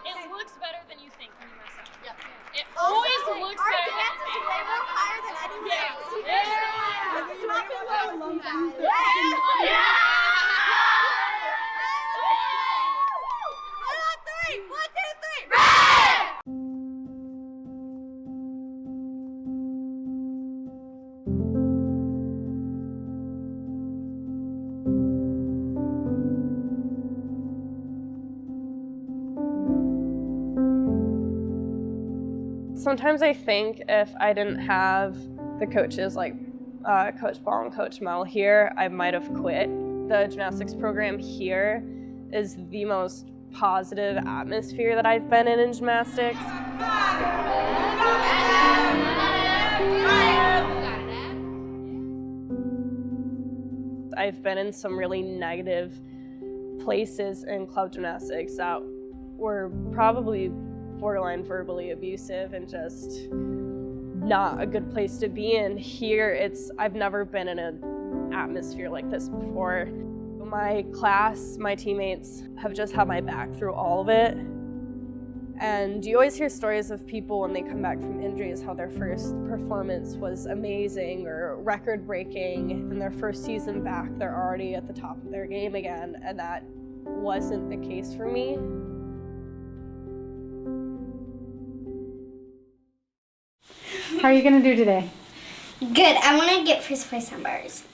It looks better than you think when you mess up. Yep. It always looks better than you think. Way more fire than anything else. Sometimes I think if I didn't have the coaches like Coach Paul and Coach Mel here, I might have quit. The gymnastics program here is the most positive atmosphere that I've been in gymnastics. I've been in some really negative places in club gymnastics that were probably borderline verbally abusive and just not a good place to be in. Here, I've never been in an atmosphere like this before. My class, my teammates have just had my back through all of it. And you always hear stories of people when they come back from injuries, how their first performance was amazing or record-breaking. In their first season back, they're already at the top of their game again, and that wasn't the case for me. How are you going to do today? Good. I want to get first place on bars.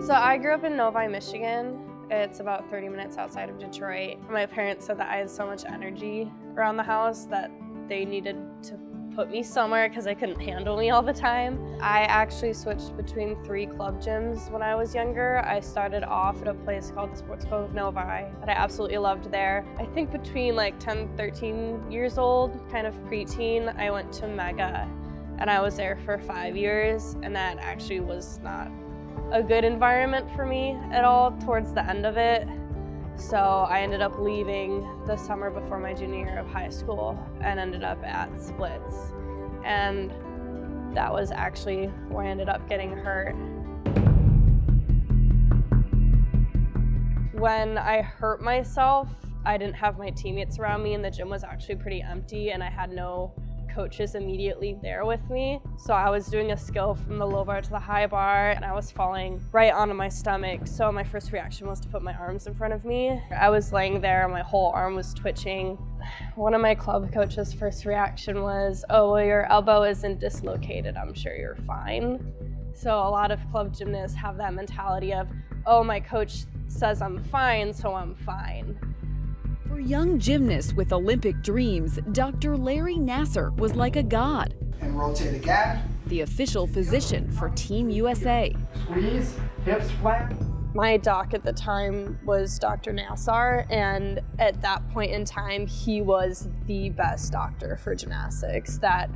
So I grew up in Novi, Michigan. It's about 30 minutes outside of Detroit. My parents said that I had so much energy around the house that they needed to put me somewhere because I couldn't handle me all the time. I actually switched between 3 club gyms when I was younger. I started off at a place called the Sports Club of Novi that I absolutely loved there. I think between like 10, 13 years old, kind of preteen, I went to Mega and I was there for 5 years, and that actually was not a good environment for me at all towards the end of it. So I ended up leaving the summer before my junior year of high school and ended up at Splits. And that was actually where I ended up getting hurt. When I hurt myself, I didn't have my teammates around me, and the gym was actually pretty empty, and I had no coaches immediately there with me. So I was doing a skill from the low bar to the high bar, and I was falling right onto my stomach. So my first reaction was to put my arms in front of me. I was laying there, my whole arm was twitching. One of my club coaches' first reaction was, "Oh, well, your elbow isn't dislocated. I'm sure you're fine." So a lot of club gymnasts have that mentality of, "Oh, my coach says I'm fine, so I'm fine." For young gymnasts with Olympic dreams, Dr. Larry Nasser was like a god. And rotate again. The official physician for Team USA. Squeeze, hips flat. My doc at the time was Dr. Nassar, and at that point in time, he was the best doctor for gymnastics. That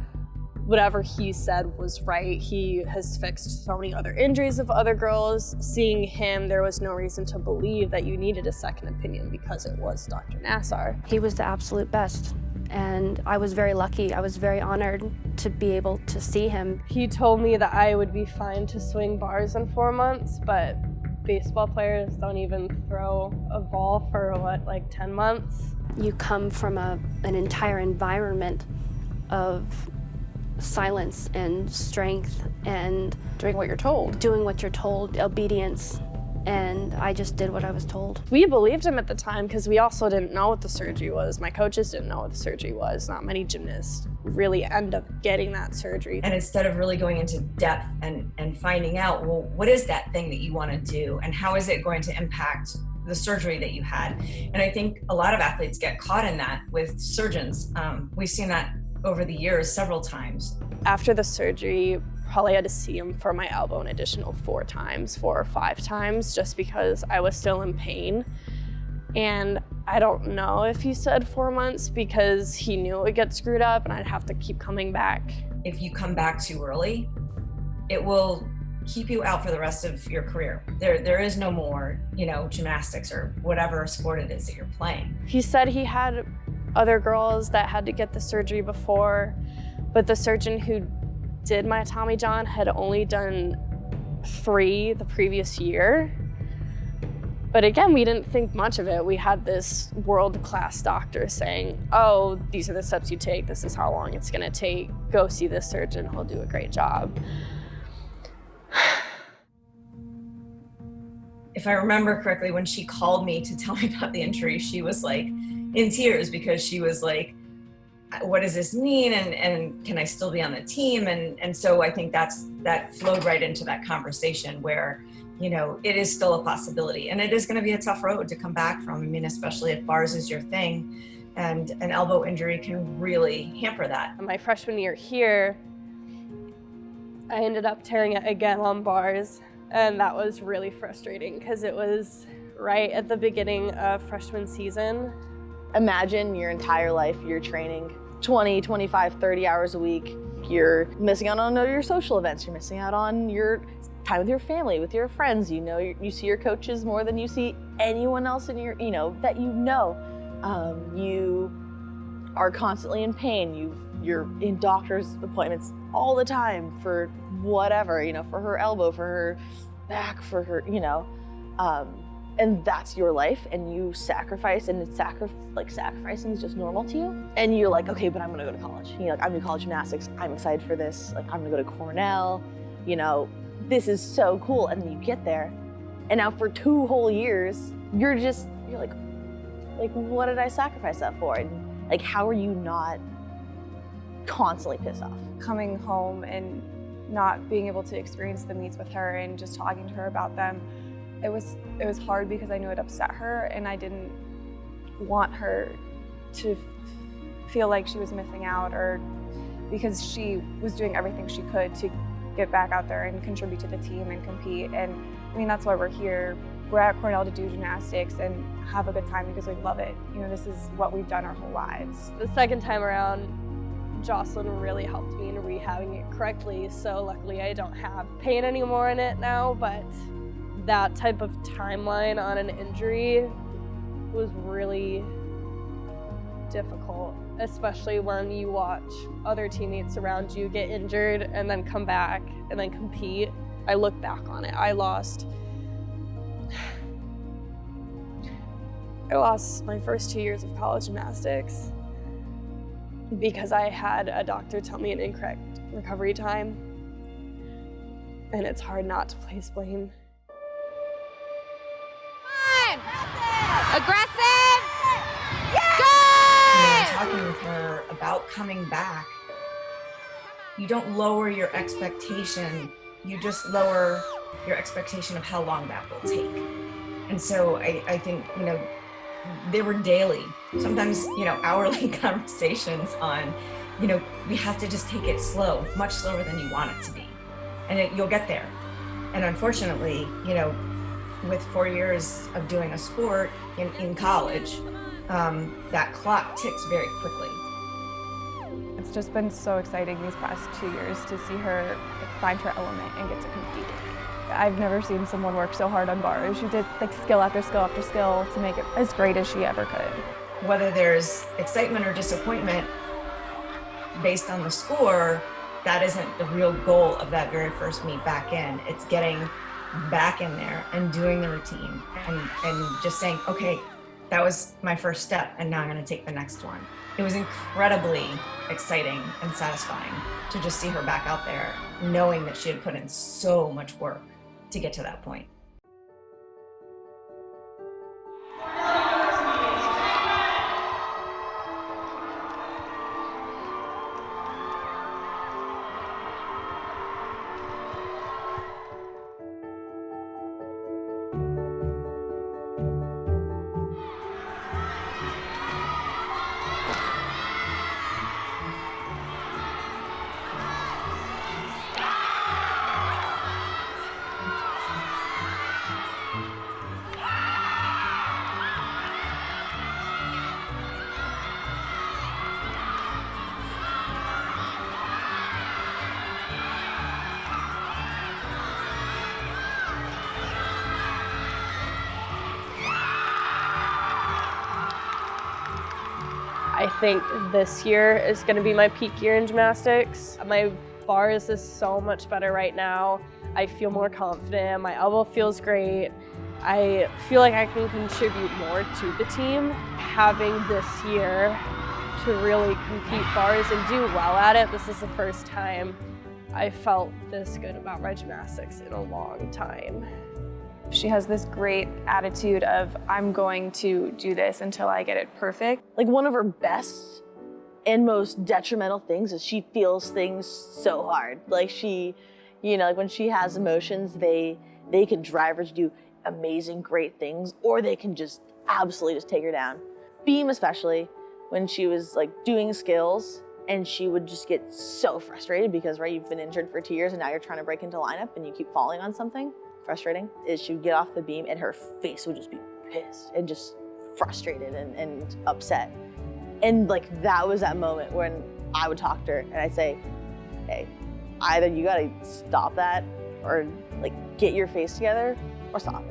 whatever he said was right. He has fixed so many other injuries of other girls. Seeing him, there was no reason to believe that you needed a second opinion because it was Dr. Nassar. He was the absolute best, and I was very lucky. I was very honored to be able to see him. He told me that I would be fine to swing bars in 4 months, but baseball players don't even throw a ball for, like 10 months? You come from an entire environment of silence and strength and doing what you're told, obedience, and I just did what I was told. We believed him at the time because we also didn't know what the surgery was. My coaches didn't know what the surgery was. Not many gymnasts really end up getting that surgery. And instead of really going into depth and finding out, well, what is that thing that you want to do and how is it going to impact the surgery that you had? And I think a lot of athletes get caught in that with surgeons. We've seen that over the years several times. After the surgery, probably had to see him for my elbow an additional 4 or 5 times just because I was still in pain. And I don't know if he said 4 months because he knew it would get screwed up and I'd have to keep coming back. If you come back too early, it will keep you out for the rest of your career. There is no more, gymnastics or whatever sport it is that you're playing. He said he had other girls that had to get the surgery before, but the surgeon who did my Tommy John had only done 3 the previous year. But again, we didn't think much of it. We had this world-class doctor saying, oh, these are the steps you take, this is how long it's gonna take, go see this surgeon, he'll do a great job. If I remember correctly, when she called me to tell me about the injury, she was like in tears because she was like, what does this mean? And can I still be on the team? And so I think that flowed right into that conversation where, you know, it is still a possibility and it is going to be a tough road to come back from. I mean, especially if bars is your thing, and an elbow injury can really hamper that. My freshman year here, I ended up tearing it again on bars, and that was really frustrating because it was right at the beginning of freshman season. Imagine your entire life you're training 20, 25, 30 hours a week. You're missing out on your social events. You're missing out on your time with your family, with your friends. You know, you see your coaches more than you see anyone else in your, that you know. You are constantly in pain. You're in doctor's appointments all the time for whatever, for her elbow, for her back, for her, and that's your life, and you sacrifice, and sacrificing is just normal to you. And you're like, okay, but I'm gonna go to college. I'm doing college gymnastics. I'm excited for this. I'm gonna go to Cornell. This is so cool. And then you get there, and now for 2 whole years, you're like, what did I sacrifice that for? And how are you not constantly pissed off? Coming home and not being able to experience the meets with her and just talking to her about them, it was hard because I knew it upset her, and I didn't want her to feel like she was missing out, or because she was doing everything she could to get back out there and contribute to the team and compete. And I mean, that's why we're here. We're at Cornell to do gymnastics and have a good time because we love it. This is what we've done our whole lives. The second time around, Jocelyn really helped me in rehabbing it correctly, so luckily I don't have pain anymore in it now, but that type of timeline on an injury was really difficult, especially when you watch other teammates around you get injured and then come back and then compete. I look back on it. I lost my first 2 years of college gymnastics because I had a doctor tell me an incorrect recovery time, and it's hard not to place blame. Aggressive! Good! Talking with her about coming back, you don't lower your expectation, you just lower your expectation of how long that will take. And so I think, they were daily, sometimes, hourly conversations on, we have to just take it slow, much slower than you want it to be. And you'll get there. And unfortunately, with 4 years of doing a sport in college, that clock ticks very quickly. It's just been so exciting these past 2 years to see her find her element and get to compete. I've never seen someone work so hard on bars. She did skill after skill after skill to make it as great as she ever could. Whether there's excitement or disappointment based on the score, that isn't the real goal of that very first meet back in. It's getting back in there and doing the routine and just saying, okay, that was my first step, and now I'm going to take the next one. It was incredibly exciting and satisfying to just see her back out there, knowing that she had put in so much work to get to that point. I think this year is going to be my peak year in gymnastics. My bars is so much better right now. I feel more confident, my elbow feels great. I feel like I can contribute more to the team. Having this year to really compete bars and do well at it, this is the first time I felt this good about my gymnastics in a long time. She has this great attitude of, I'm going to do this until I get it perfect. Like, one of her best and most detrimental things is she feels things so hard. Like, she, you know, like when she has emotions, they can drive her to do amazing, great things, or they can just absolutely just take her down. Beam especially, when she was like doing skills and she would just get so frustrated because, right, you've been injured for 2 years and now you're trying to break into lineup and you keep falling on something. Frustrating is she would get off the beam and her face would just be pissed and just frustrated and upset. And like, that was that moment when I would talk to her and I'd say, hey, either you gotta stop that or like get your face together or stop.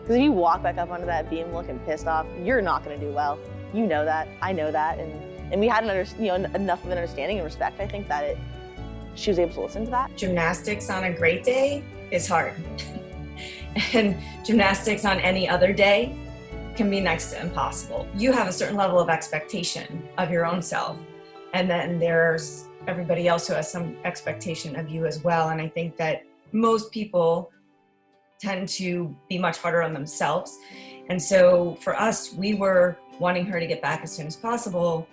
Because if you walk back up onto that beam looking pissed off, you're not gonna do well. You know that, I know that, and we had enough of an understanding and respect, I think, that she was able to listen to that. Gymnastics on a great day is hard. And gymnastics on any other day can be next to impossible. You have a certain level of expectation of your own self, and then there's everybody else who has some expectation of you as well. And I think that most people tend to be much harder on themselves. And so for us, we were wanting her to get back as soon as possible,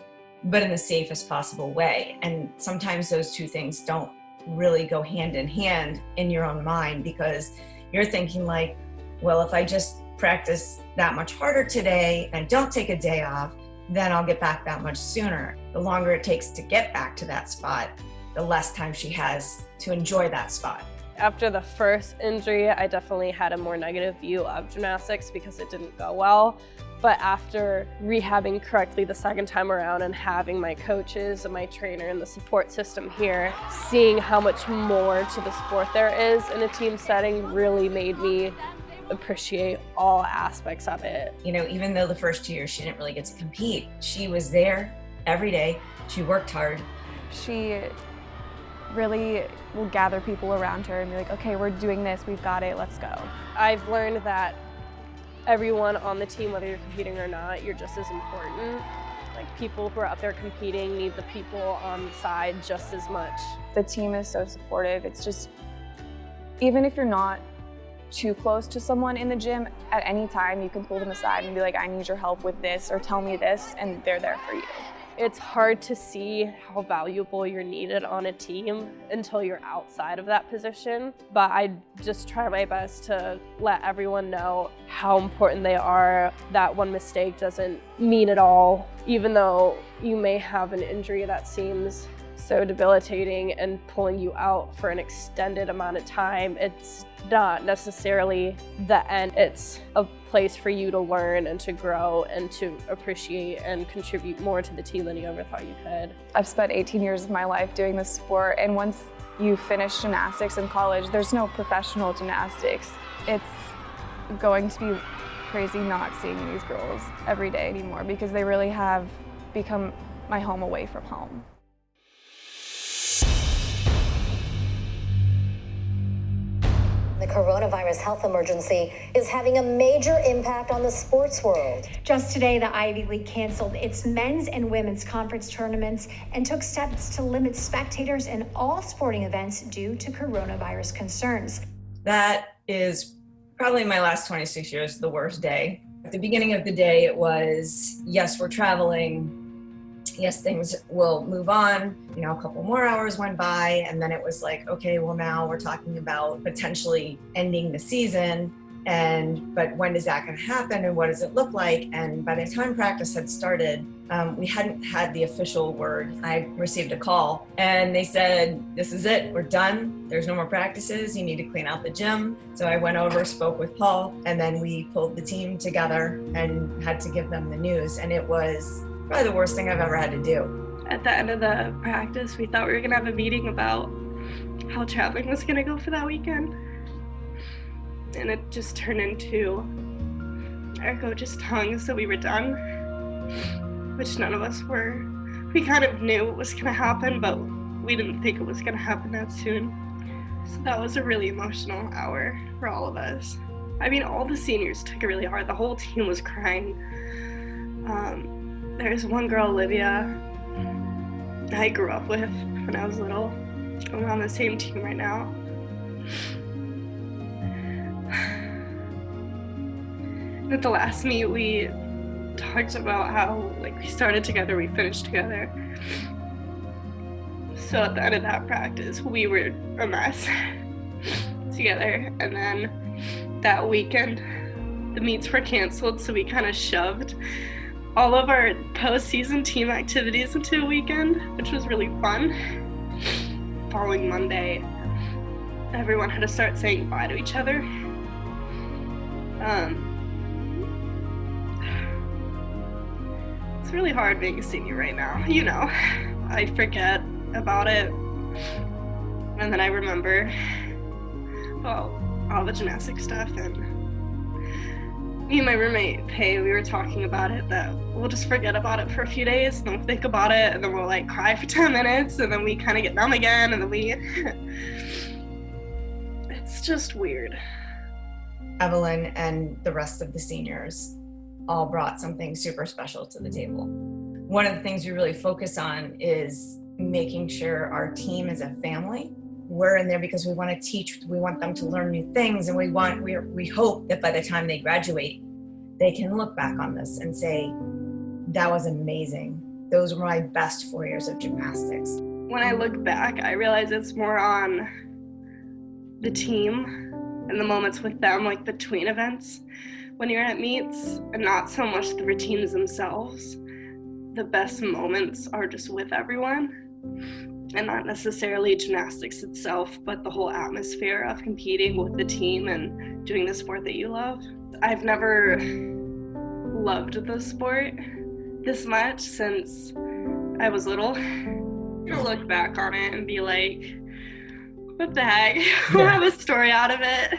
but in the safest possible way. And sometimes those two things don't really go hand in hand in your own mind, because you're thinking like, well, if I just practice that much harder today and don't take a day off, then I'll get back that much sooner. The longer it takes to get back to that spot, the less time she has to enjoy that spot. After the first injury, I definitely had a more negative view of gymnastics because it didn't go well. But after rehabbing correctly the second time around and having my coaches and my trainer and the support system here, seeing how much more to the sport there is in a team setting really made me appreciate all aspects of it. You know, even though the first 2 years she didn't really get to compete, she was there every day. She worked hard. She really will gather people around her and be like, okay, we're doing this, we've got it, let's go. I've learned that everyone on the team, whether you're competing or not, you're just as important. Like, people who are out there competing need the people on the side just as much. The team is so supportive. It's just, even if you're not too close to someone in the gym, at any time you can pull them aside and be like, I need your help with this, or tell me this, and they're there for you. It's hard to see how valuable you're needed on a team until you're outside of that position. But I just try my best to let everyone know how important they are, that one mistake doesn't mean it all. Even though you may have an injury that seems so debilitating and pulling you out for an extended amount of time, it's not necessarily the end. It's a place for you to learn and to grow and to appreciate and contribute more to the team than you ever thought you could. I've spent 18 years of my life doing this sport, and once you finish gymnastics in college, there's no professional gymnastics. It's going to be crazy not seeing these girls every day anymore, because they really have become my home away from home. The coronavirus health emergency is having a major impact on the sports world. Just today, the Ivy League canceled its men's and women's conference tournaments and took steps to limit spectators in all sporting events due to coronavirus concerns. That is probably my last 26 years, the worst day. At the beginning of the day, it was, yes, we're traveling. Yes, things will move on. You know, a couple more hours went by, and then it was like, okay, well, now we're talking about potentially ending the season. But when is that going to happen, and what does it look like? And by the time practice had started, we hadn't had the official word. I received a call, and they said, this is it, we're done. There's no more practices. You need to clean out the gym. So I went over, spoke with Paul, and then we pulled the team together and had to give them the news. And it was probably the worst thing I've ever had to do. At the end of the practice, we thought we were gonna have a meeting about how traveling was gonna go for that weekend. And it just turned into our coach's tongue, so we were done. which none of us were. We kind of knew it was gonna happen, but we didn't think it was gonna happen that soon. So that was a really emotional hour for all of us. I mean, all the seniors took it really hard. The whole team was crying. There's one girl, Olivia, I grew up with when I was little. We're on the same team right now. At the last meet, we talked about how, like, we started together, we finished together. So at the end of that practice, we were a mess together. And then that weekend, the meets were canceled, so we kind of shoved all of our postseason team activities into a weekend, which was really fun. Following Monday, everyone had to start saying bye to each other. It's really hard being a senior right now, you know. I forget about it, and then I remember, well, all the gymnastics stuff, and me and my roommate, Pay, we were talking about it, that we'll just forget about it for a few days, and then we'll think about it, and then we'll, like, cry for 10 minutes, and then we kind of get numb again, and then we... It's just weird. Evelyn and the rest of the seniors all brought something super special to the table. One of the things we really focus on is making sure our team is a family. We're in there because we want to teach, we want them to learn new things, and we hope that by the time they graduate, they can look back on this and say, that was amazing. Those were my best 4 years of gymnastics. When I look back, I realize it's more on the team and the moments with them, like between events when you're at meets, and not so much the routines themselves. The best moments are just with everyone, and not necessarily gymnastics itself, but the whole atmosphere of competing with the team and doing the sport that you love. I've never loved the sport this much since I was little. To look back on it and be like, what the heck? We'll have a story out of it.